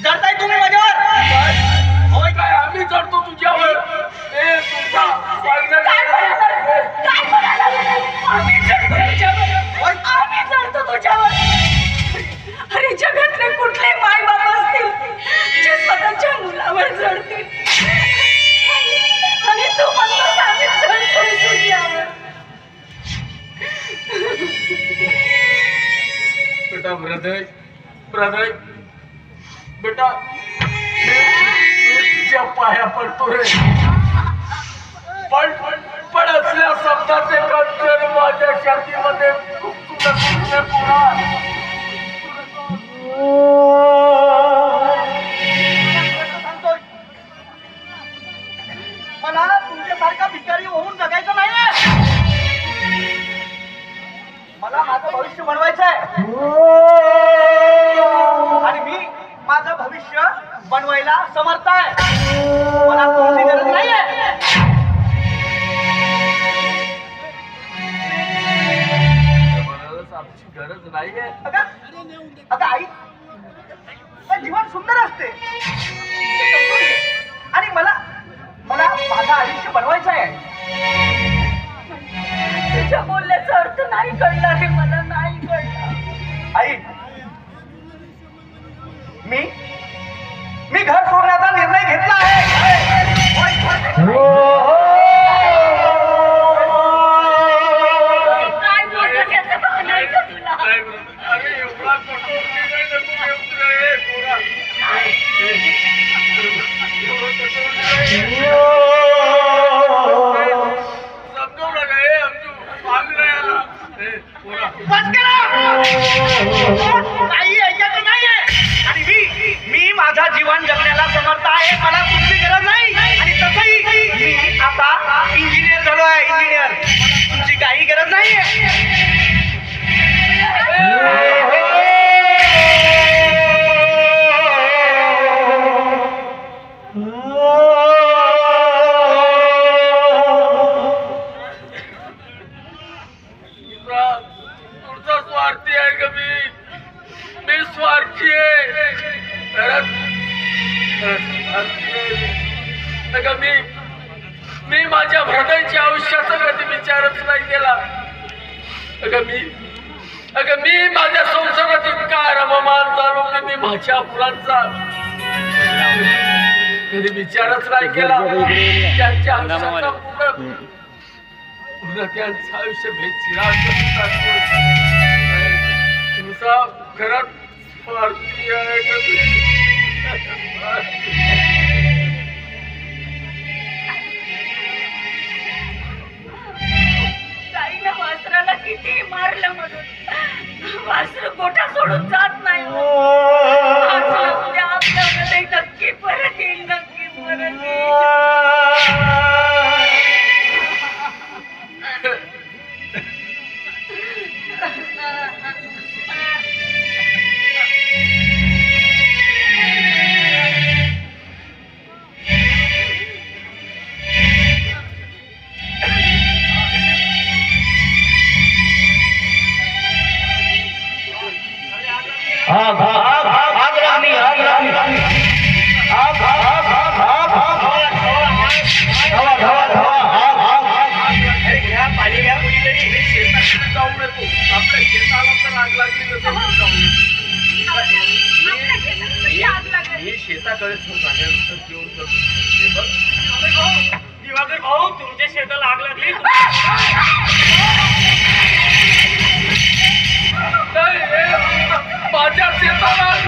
जडताय तुम्ही माझ्यावर? होय काय आम्ही चढतो तुझ्यावर? ए तुझा आम्ही चढतो तुझ्यावर. अरे जगातले कुठले माय बाप असतील जे स्वतःच्या मुलावर चढतील आणि तू म्हणतोस आम्ही चढतोय तुझ्यावर. बेटा हृदय हृदय बेटा मी तुझ्या पाया पडतो रे. पण असल्या शब्दाचे कंचन माझ्या छातीमध्ये मला तुमच्यासारखा भिकारी होऊन जगायचं नाहीये. मला माझं भविष्य बनवायचं आहे आणि मी माझं भविष्य बनवायला समर्थ आहे. मला तुमची गरज नाहीये. आमची गरज नाहीये. अगं आई, जीवन सुंदर असते आणि मला मला माझं आयुष्य बनवायचं आहे. तुझ्या बोलण्याचा अर्थ नाही कळला रे, मला नाही कळला. आई, मी घर सोडण्याचा निर्णय घेतला आहे. काय बोलतो त्याचं भान नाही का तुला? अरे एवढा कठोर निर्णय नको घेऊन रे पोरा. एवढं कठोर समजू नका हे अंजू माग नाही आला. पोरा बस करा. आई ऐकायचं नाहीये आणि मी माझा जीवन जगण्याला समर्थ आहे. मला तुमची गरज नाही आणि तसंही मी आता इंजिनियर झालो आहे. इंजिनियर, तुमची काही गरज नाहीये. तुझा स्वार्थी आहे का मी स्वार्थी आहे. मी माझ्या हृदयाच्या आयुष्याचा कधी विचारच नाही केला. मी माझ्या संसारात इतका रममान झालो की मी माझ्या मुलांचा कधी विचारच नाही केला. त्यांच्या आयुष्याचा पूर्ण त्यांचं आयुष्य तुमचा घरात स्वार्थी आहे का ताईनं वासराला किती मारलं म्हणून वासर गोठा सोडून जात नाही. आज ना उद्या आपल्यामध्ये नक्की परत येईल, नक्की परत येईल. आपल्या शेताला तर आग लागली मी शेताकडे झाल्यानंतर जेवण करतो. दिवाकर भाऊ, तुमच्या शेताला आग लागली. माझ्या शेताला आग